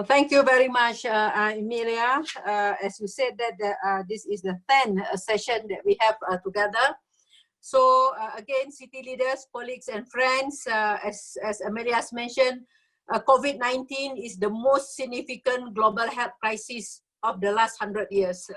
Thank you very much, Emilia. As you said that this is the 10th session that we have together. So again, city leaders, colleagues and friends, as Emilia has mentioned, COVID-19 is the most significant global health crisis of the last 100 years.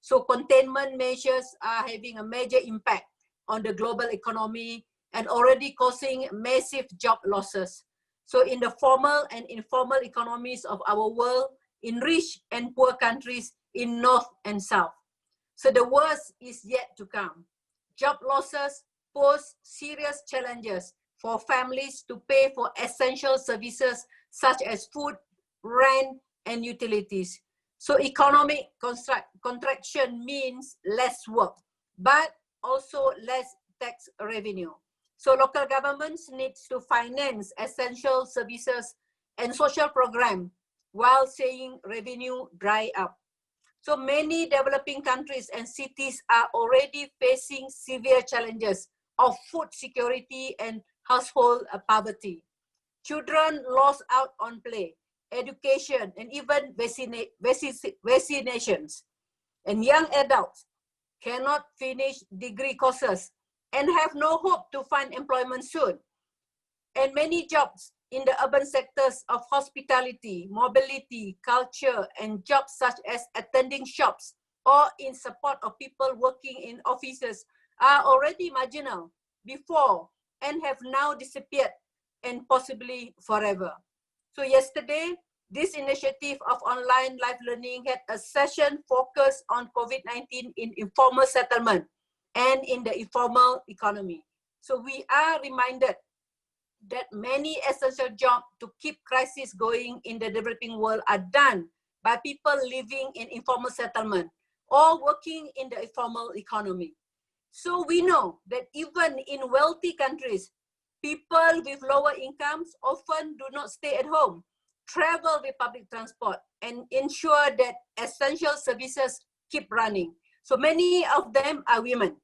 So containment measures are having a major impact on the global economy and already causing massive job losses. So in the formal and informal economies of our world, in rich and poor countries, in North and South. So the worst is yet to come. Job losses pose serious challenges for families to pay for essential services such as food, rent, and utilities. So economic contraction means less work, but also less tax revenue. So local governments need to finance essential services and social programs while seeing revenue dry up. So many developing countries and cities are already facing severe challenges of food security and household poverty. Children lost out on play, education, and even vaccinations. And young adults cannot finish degree courses and have no hope to find employment soon. And many jobs in the urban sectors of hospitality, mobility, culture, and jobs such as attending shops or in support of people working in offices are already marginal before and have now disappeared and possibly forever. So yesterday, this initiative of online live learning had a session focused on COVID-19 in informal settlement and in the informal economy. So we are reminded that many essential jobs to keep crisis going in the developing world are done by people living in informal settlement or working in the informal economy. So we know that even in wealthy countries, people with lower incomes often do not stay at home, travel with public transport, and ensure that essential services keep running. So many of them are women,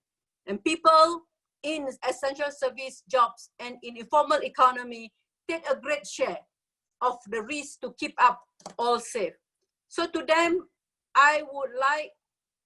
and people in essential service jobs and in informal economy take a great share of the risk to keep up all safe. So to them, I would like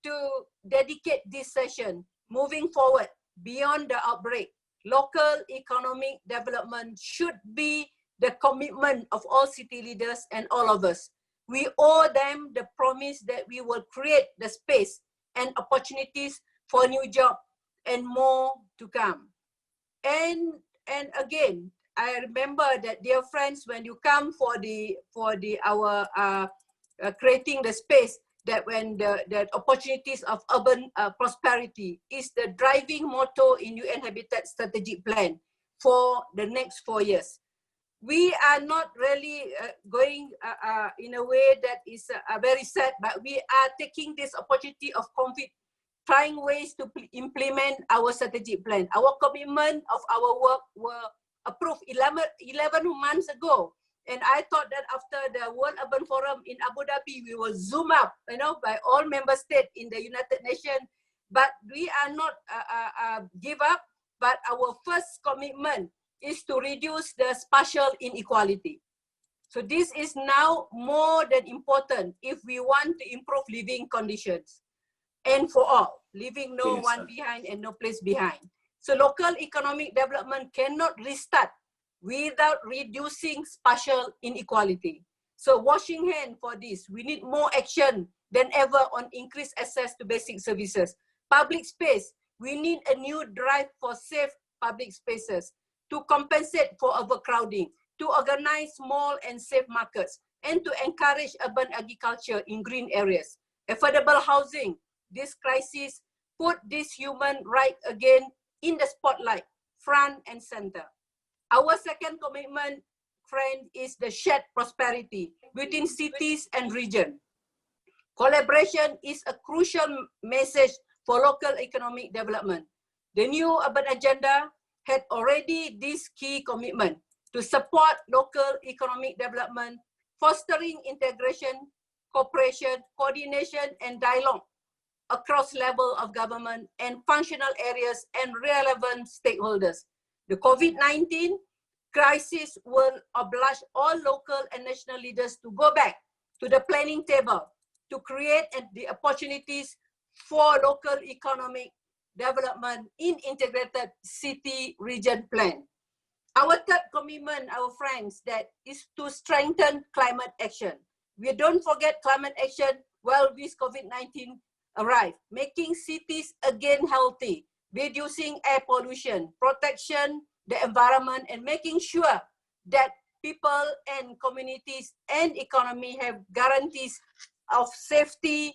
to dedicate this session moving forward beyond the outbreak. Local economic development should be the commitment of all city leaders and all of us. We owe them the promise that we will create the space and opportunities for new jobs and more to come. And again, I remember that, dear friends, when you come for our creating the space, that when the opportunities of urban prosperity is the driving motto in UN Habitat Strategic Plan for the next 4 years. We are not really going in a way that is very sad, but we are taking this opportunity of COVID, trying ways to implement our strategic plan. Our commitment of our work were approved 11 months ago. And I thought that after the World Urban Forum in Abu Dhabi, we will zoom up, by all member states in the United Nations. But we are not give up, but our first commitment is to reduce the spatial inequality. So this is now more than important if we want to improve living conditions. And for all, leaving no one behind and no place behind. So local economic development cannot restart without reducing spatial inequality. So washing hands for this, we need more action than ever on increased access to basic services. Public space, we need a new drive for safe public spaces to compensate for overcrowding, to organize small and safe markets, and to encourage urban agriculture in green areas. Affordable housing, this crisis put this human right again in the spotlight, front and center. Our second commitment, friend, is the shared prosperity between cities and region. Collaboration is a crucial message for local economic development. The new urban agenda had already this key commitment to support local economic development, fostering integration, cooperation, coordination, and dialogue across level of government and functional areas and relevant stakeholders. The COVID-19 crisis will oblige all local and national leaders to go back to the planning table to create the opportunities for local economic development in integrated city region plan. Our third commitment, our friends, that is to strengthen climate action. We don't forget climate action while this COVID-19 arrived, making cities again healthy, reducing air pollution, protection the environment, and making sure that people and communities and economy have guarantees of safety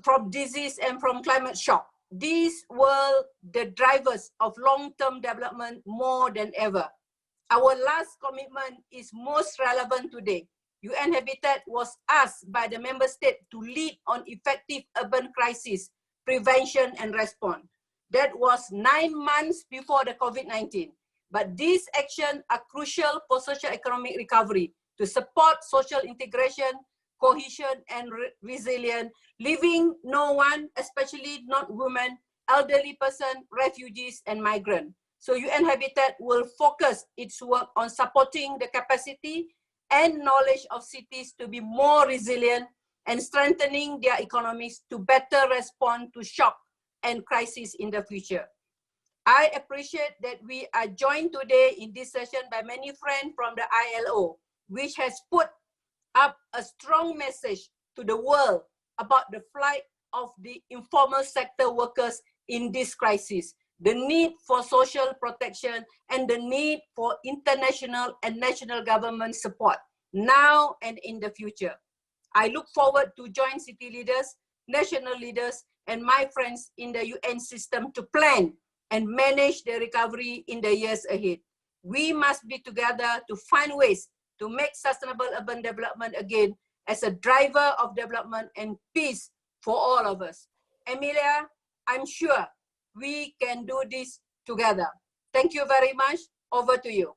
from disease and from climate shock. These were the drivers of long-term development more than ever. Our last commitment is most relevant today. UN Habitat was asked by the member state to lead on effective urban crisis prevention and response. That was 9 months before the COVID-19. But these actions are crucial for socio-economic recovery to support social integration, cohesion, and resilience, leaving no one, especially not women, elderly person, refugees, and migrants. So UN Habitat will focus its work on supporting the capacity and knowledge of cities to be more resilient and strengthening their economies to better respond to shock and crisis in the future. I appreciate that we are joined today in this session by many friends from the ILO, which has put up a strong message to the world about the plight of the informal sector workers in this crisis, the need for social protection, and the need for international and national government support now and in the future. I look forward to join city leaders, national leaders, and my friends in the UN system to plan and manage the recovery in the years ahead. We must be together to find ways to make sustainable urban development again as a driver of development and peace for all of us. Emilia, I'm sure we can do this together. Thank you very much. Over to you.